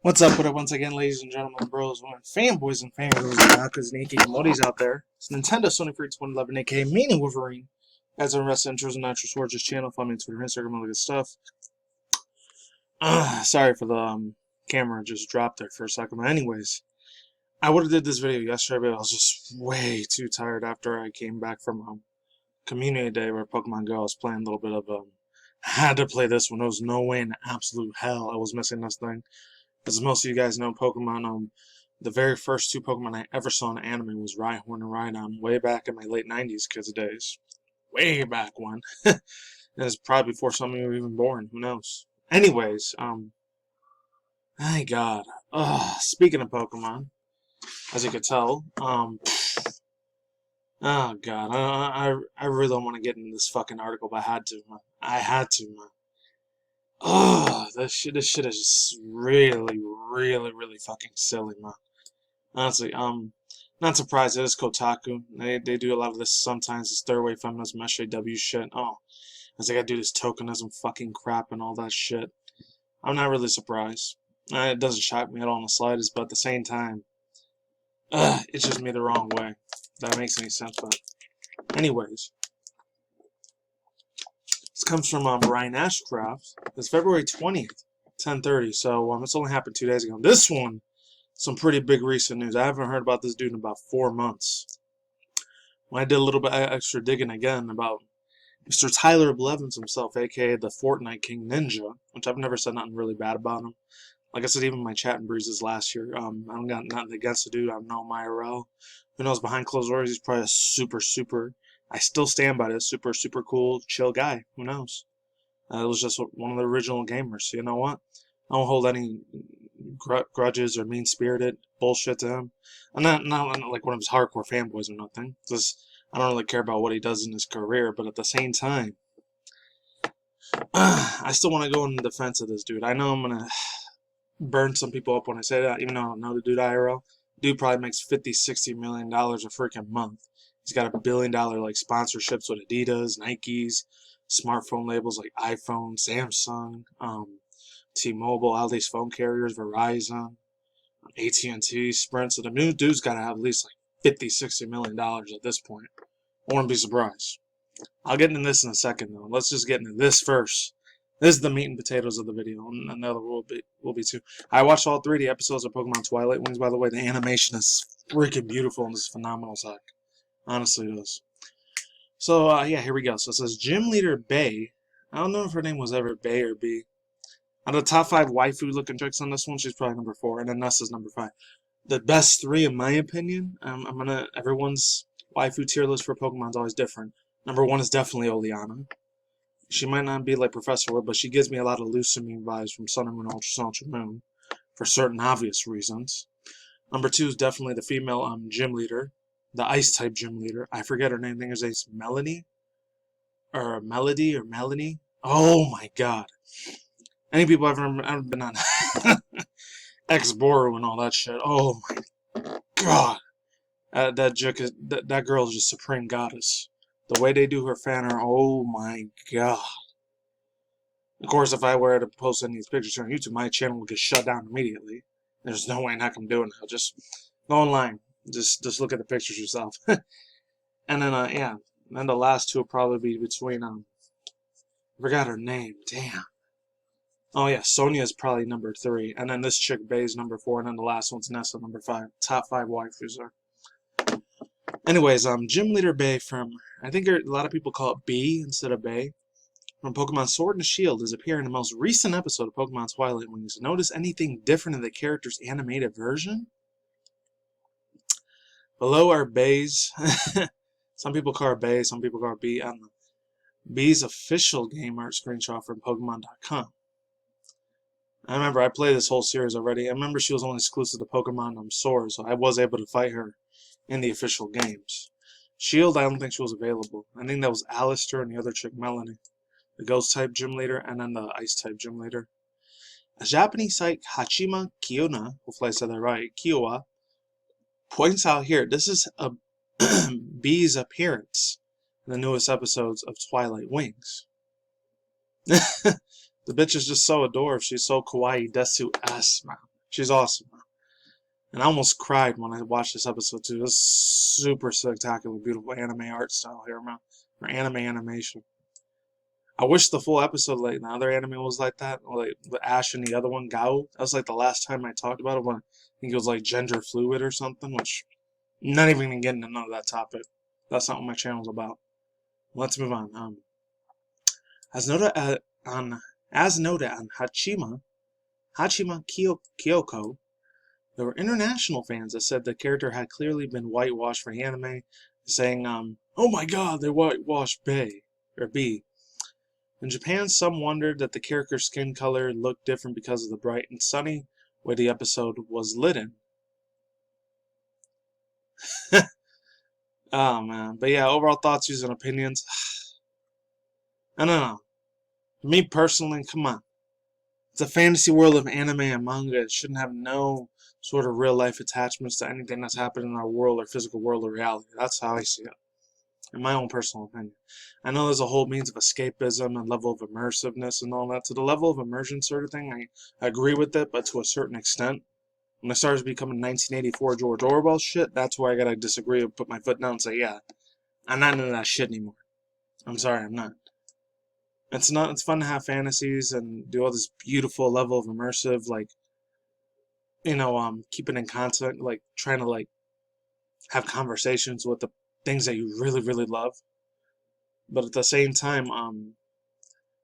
What's up with it once again, ladies and gentlemen, bros, women, fanboys, and fangirls, and Nakas, and aka Modis out there? It's Nintendo Sony Free 2011, aka Meaning Wolverine. As I'm wrestling intros and natural swords, this channel, follow me on Twitter, Instagram, all the good stuff. Sorry for the camera just dropped there for a second, but anyways, I would have did this video yesterday, but I was just way too tired after I came back from Community Day where Pokemon Go. I was playing a little bit of I had to play this one. There was no way in absolute hell I was missing this thing. As most of you guys know, Pokemon, the very first two Pokemon I ever saw in anime was Rhyhorn and Rhydon, way back in my late 90s kids' days. Way back when. It was probably before some of you were even born. Who knows? Anyways, my God. Speaking of Pokemon, as you can tell, oh God, I really don't want to get into this fucking article, but I had to, man. I had to, man. This shit is just really, really fucking silly, man. Honestly, not surprised. It is Kotaku. They do a lot of this sometimes. This third wave feminism, SJW shit. As they gotta do this tokenism fucking crap and all that shit. I'm not really surprised. It doesn't shock me at all in the slightest, but at the same time, it's just me the wrong way. If that makes any sense, but anyways. This comes from Ryan Ashcraft. It's February 20th, 10:30. So it's only happened 2 days ago. This one, some pretty big recent news. I haven't heard about this dude in about 4 months. When I did a little bit extra digging again about Mr. Tyler Blevins himself, aka the Fortnite King Ninja, which I've never said nothing really bad about him. Like I said, even my chat and breezes last year, I don't got nothing against the dude. I know him IRL. Who knows, behind closed doors, he's probably a super, I still stand by this, super cool, chill guy. Who knows? It was just one of the original gamers. So you know what? I don't hold any grudges or mean-spirited bullshit to him. I'm not like one of his hardcore fanboys or nothing. Just I don't really care about what he does in his career, but at the same time, I still want to go in defense of this dude. I know I'm gonna burn some people up when I say that, even though I don't know the dude IRL. Dude probably makes $50-60 million a freaking month. He's got $1 billion like sponsorships with Adidas, Nikes, smartphone labels like iPhone, Samsung, T-Mobile, all these phone carriers, Verizon, AT&T, Sprint. So the new dude's got to have at least like $50-60 million at this point. I wouldn't be surprised. I'll get into this in a second though. Let's just get into this first. This is the meat and potatoes of the video. Another will be too. I watched all 3 of the episodes of Pokemon Twilight Wings. By the way, the animation is freaking beautiful and it's phenomenal. Zach. Honestly, it is. So yeah, here we go. So it says Gym Leader Bay. I don't know if her name was ever Bay or B. Out of the top 5 waifu looking chicks on this one, she's probably number 4, and then Nessa's number 5. The best 3, in my opinion. Everyone's waifu tier list for Pokemon's always different. Number 1 is definitely Oleana. She might not be like Professor Wood, but she gives me a lot of Lusamine vibes from Sun and Moon, Ultra Moon, for certain obvious reasons. Number 2 is definitely the female gym leader, the ice type gym leader. I forget her name. I think her name's Melanie, or Melody, or Melanie. Oh my God! Any people ever been on X-Boru and all that shit? Oh my God! That girl is just supreme goddess. The way they do her fan art, oh my God. Of course, if I were to post any of these pictures on YouTube, my channel would get shut down immediately. There's no way in heck I'm doing that. Just go online. Just look at the pictures yourself. And then, yeah. And then the last 2 will probably be between, I forgot her name. Damn. Oh, yeah. Sonia is probably number 3. And then this chick, Bay, is number 4. And then the last one's Nessa, number 5. Top 5 waifus are. Anyways, Gym Leader Bay from, I think a lot of people call it B instead of Bay, from Pokemon Sword and Shield is appearing in the most recent episode of Pokemon Twilight Wings. Notice anything different in the character's animated version? Below are Bay's, some people call her Bay, some people call her B, I don't know. B's official game art screenshot from Pokemon.com. I remember I played this whole series already. I remember she was only exclusive to Pokemon Sword, so I was able to fight her in the official games. Shield, I don't think she was available. I think that was Alistair and the other chick, Melanie. The Ghost-type gym leader, and then the Ice-type gym leader. A Japanese site, Hachima Kiona, hopefully I said that right, Kiowa, points out here, this is a B's appearance in the newest episodes of Twilight Wings. The bitch is just so adorable. She's so kawaii desu ass, man. She's awesome. And I almost cried when I watched this episode too. It's super spectacular, beautiful anime art style here, man. Or anime animation. I wish the full episode, like the other anime, was like that. Or like the Ash and the other one, Gao. That was like the last time I talked about it when I think it was like gender fluid or something, which I'm not even gonna get into none of that topic. That's not what my channel's about. Let's move on. As noted on Hachima Kyoko, there were international fans that said the character had clearly been whitewashed for anime, saying, "Oh my God, they whitewashed B." In Japan, some wondered that the character's skin color looked different because of the bright and sunny way the episode was lit in. Oh man, but yeah, overall thoughts, views, and opinions. I don't know. Me personally, come on. It's a fantasy world of anime and manga. It shouldn't have no sort of real life attachments to anything that's happening in our world or physical world or reality. That's how I see it, in my own personal opinion. I know there's a whole means of escapism and level of immersiveness and all that. To the level of immersion sort of thing, I agree with it, but to a certain extent. When it starts becoming 1984 George Orwell shit, that's where I gotta disagree and put my foot down and say, yeah, I'm not into that shit anymore. I'm sorry, I'm not. It's fun to have fantasies and do all this beautiful level of immersive, like, keeping in contact, like trying to like have conversations with the things that you really, really love. But at the same time,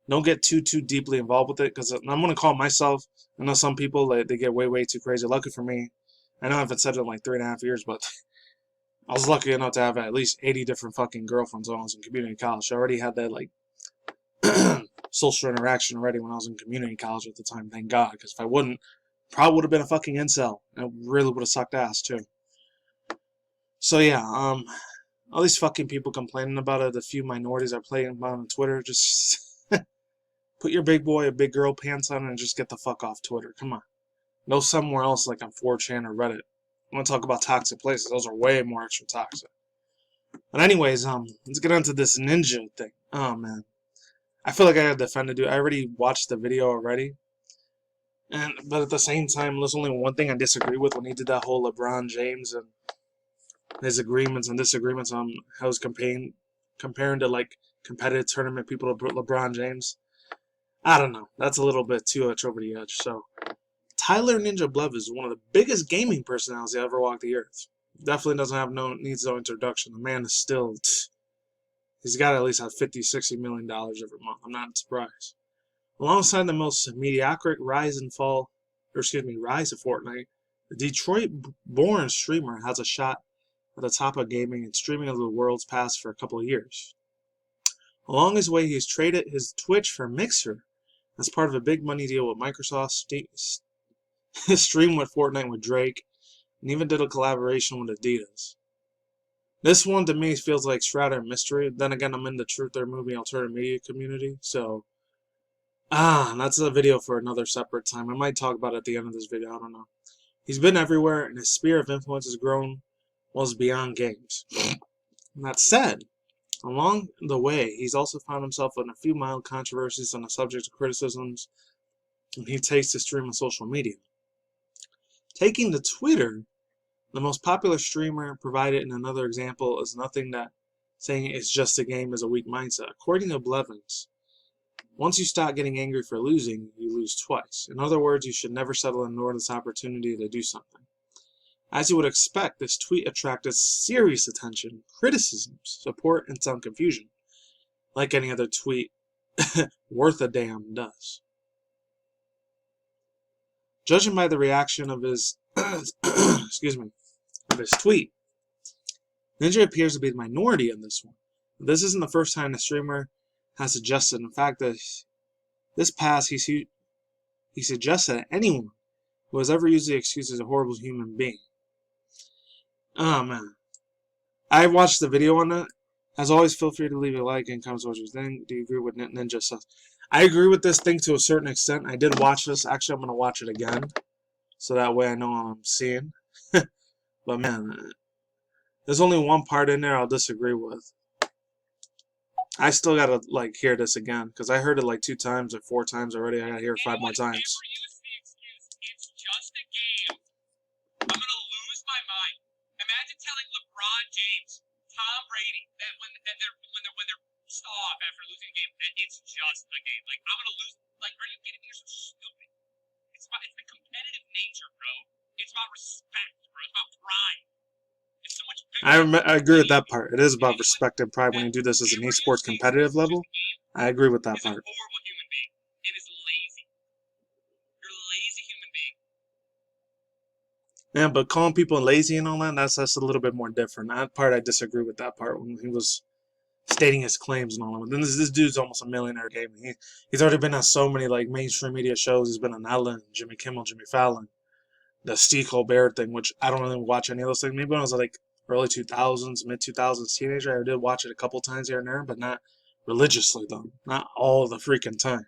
don't get too deeply involved with it, because I'm gonna call myself. I know some people they get way too crazy. Lucky for me, I know I haven't said it in like 3.5 years, but I was lucky enough to have at least 80 different fucking girlfriends when I was in community college. I already had that like social interaction already when I was in community college at the time. Thank God, because if I wouldn't, probably would have been a fucking incel, and it really would have sucked ass too. So yeah, all these fucking people complaining about it. The few minorities are playing about on Twitter. Just put your big boy or big girl pants on and just get the fuck off Twitter. Come on. Go somewhere else like on 4chan or Reddit. I want to talk about toxic places. Those are way more extra toxic. But anyways, let's get onto this ninja thing. Oh man, I feel like I gotta defend the dude. I already watched the video already, but at the same time, there's only one thing I disagree with when he did that whole LeBron James and his agreements and disagreements on how he's comparing to like competitive tournament people to LeBron James. I don't know. That's a little bit too much over the edge. So, Tyler Ninja Blevins is one of the biggest gaming personalities that ever walked the earth. Definitely doesn't have needs no introduction. The man is still, he's got to at least have $50-60 million every month. I'm not surprised. Alongside the most mediocre rise of Fortnite, the Detroit-born streamer has a shot at the top of gaming and streaming of the world's past for a couple of years. Along his way, he's traded his Twitch for Mixer as part of a big money deal with Microsoft, streamed with Fortnite with Drake, and even did a collaboration with Adidas. This one to me feels like shrouded mystery. Then again, I'm in the Truth or Movie alternative media community, so that's a video for another separate time. I might talk about it at the end of this video. I don't know. He's been everywhere, and his sphere of influence has grown beyond games. And that said, along the way, he's also found himself in a few mild controversies on the subject of criticisms when he takes to stream on social media. Taking to Twitter, the most popular streamer provided in another example is nothing that saying it's just a game is a weak mindset. According to Blevins, once you stop getting angry for losing, you lose twice. In other words, you should never settle and ignore this opportunity to do something. As you would expect, this tweet attracted serious attention, criticisms, support, and some confusion, like any other tweet worth a damn does. Judging by the reaction of his tweet, Ninja appears to be the minority in this one. This isn't the first time the streamer has suggested. In fact, that this past he suggested that anyone who has ever used the excuse is a horrible human being. Oh man, I watched the video on that. As always, feel free to leave a like and comment what you think. Do you agree with Ninja stuff? I agree with this thing to a certain extent. I did watch this. Actually, I'm going to watch it again, so that way I know what I'm seeing. But man, there's only one part in there I'll disagree with. I still got to like hear this again, because I heard it like 2 times or 4 times already. I got to hear it 5 more times. lost a game, I'm gonna lose my mind. Imagine telling LeBron James, Tom Brady, that when they're pissed off after losing a game, that it's just a game. Like, I'm gonna lose. Like, are you kidding me? You're so stupid. It's the competitive nature, bro. It's about respect, bro. It's about pride. It's so much bigger. I agree with that part. It is about respect and pride when you do this as an esports competitive level. I agree with that part. It's a horrible human being. It is lazy. You're a lazy human being. Yeah, but calling people lazy and all that, that's a little bit more different. That part, I disagree with that part when he was stating his claims and all that. Then this dude's almost a millionaire gaming. He's already been on so many like mainstream media shows. He's been on Ellen, Jimmy Kimmel, Jimmy Fallon, the Steve Colbert thing, which I don't really watch any of those things. Maybe when I was like early 2000s, mid 2000s teenager, I did watch it a couple times here and there, but not religiously though. Not all the freaking time.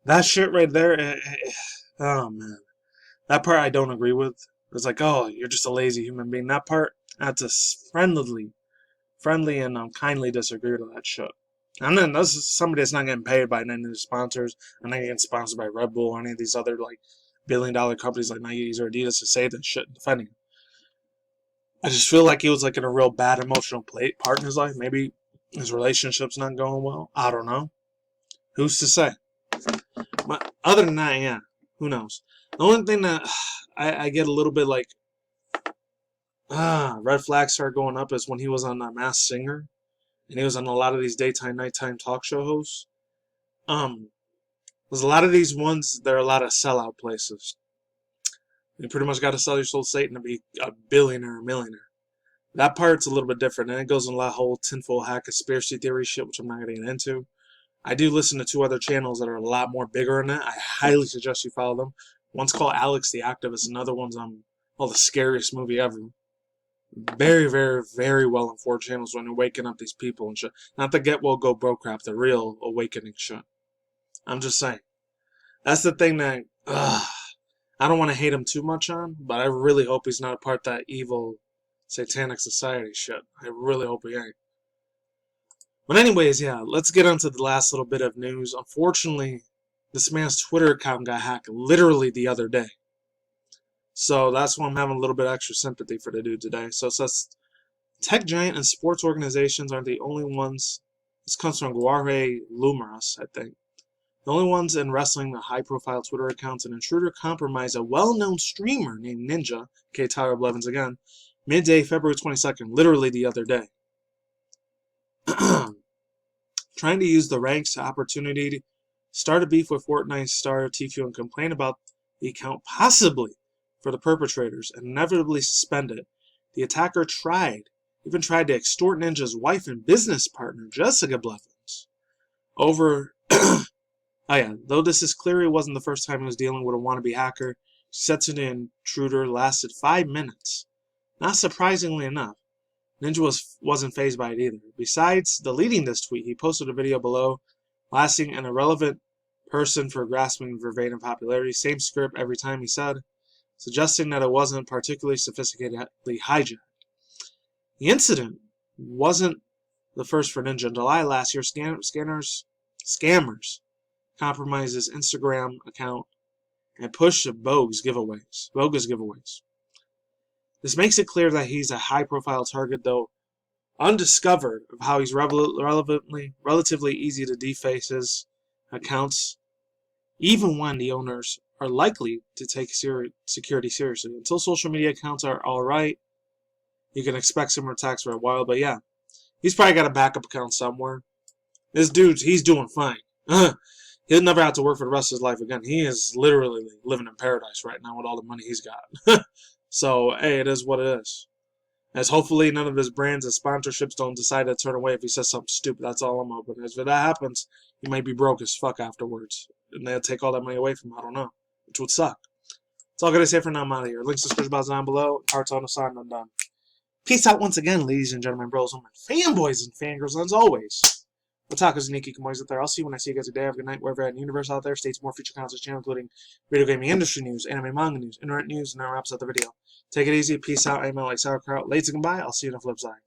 That shit right there, oh man. That part I don't agree with. It's like, oh, you're just a lazy human being. That part, that's a friendly and kindly disagree to that shit. And then this is somebody that's not getting paid by any of the sponsors. I'm not getting sponsored by Red Bull or any of these other like billion-dollar companies like Nike or Adidas to say this shit defending him. I just feel like he was like in a real bad emotional part in his life. Maybe his relationship's not going well. I don't know. Who's to say? But other than that, yeah, who knows? The only thing that I get a little bit like red flags start going up is when he was on Masked Singer, and he was on a lot of these daytime, nighttime talk show hosts. There's a lot of these ones. They're a lot of sellout places. You pretty much got to sell your soul to Satan to be a billionaire or millionaire. That part's a little bit different, and it goes in a lot of whole tinfoil hat conspiracy theory shit, which I'm not going to get into. I do listen to 2 other channels that are a lot more bigger than that. I highly suggest you follow them. One's called Alex the Activist. Another one's the scariest movie ever. Very, very, very well informed channels when you're waking up these people and shit. Not the get well go broke crap, the real awakening shit. I'm just saying. That's the thing that I don't want to hate him too much on, but I really hope he's not a part of that evil satanic society shit. I really hope he ain't. But anyways, yeah, let's get on to the last little bit of news. Unfortunately, this man's Twitter account got hacked literally the other day. So that's why I'm having a little bit extra sympathy for the dude today. So it says, tech giant and sports organizations aren't the only ones. This comes from Guare Lumeras, I think. The only ones in wrestling with high-profile Twitter accounts. An intruder compromised a well-known streamer named Ninja, aka Tyler Blevins again, midday, February 22nd, literally the other day. Trying to use the ranks opportunity to start a beef with Fortnite star TQ and complain about the account possibly for the perpetrators and inevitably suspend it. The attacker even tried to extort Ninja's wife and business partner, Jessica Blevins, over... though this is clear it wasn't the first time he was dealing with a wannabe hacker, she said to the intruder lasted 5 minutes. Not surprisingly enough, Ninja wasn't fazed by it either. Besides deleting this tweet, he posted a video below, lasting an irrelevant person for grasping verbatim popularity. Same script every time, he said, suggesting that it wasn't particularly sophisticatedly hijacked. The incident wasn't the first for Ninja. In July last year, scammers compromised his Instagram account and pushed bogus giveaways. This makes it clear that he's a high-profile target, though undiscovered, of how he's relatively easy to deface his accounts, even when the owners are likely to take security seriously. Until social media accounts are alright, you can expect some attacks for a while, but yeah, he's probably got a backup account somewhere. This dude, he's doing fine. He'll never have to work for the rest of his life again. He is literally living in paradise right now with all the money he's got. So, hey, it is what it is. As hopefully none of his brands and sponsorships don't decide to turn away if he says something stupid. That's all I'm hoping. If that happens, he might be broke as fuck afterwards. And they'll take all that money away from him. I don't know. Which would suck. That's all I'm going to say for now. I'm out of here. Links to the description box down below. Hearts on the side and I'm done. Peace out once again, ladies and gentlemen, bros, women, fanboys, and fangirls. And as always, we'll talk as Nikki Kamoi's out there. I'll see you when I see you guys today. Have a good night wherever you're at in the universe out there. Stay tuned for more future content on this channel, including video gaming industry news, anime manga news, internet news, and that wraps up the video. Take it easy. Peace out. Amen like sauerkraut. Ladies and goodbye. I'll see you on the flip side.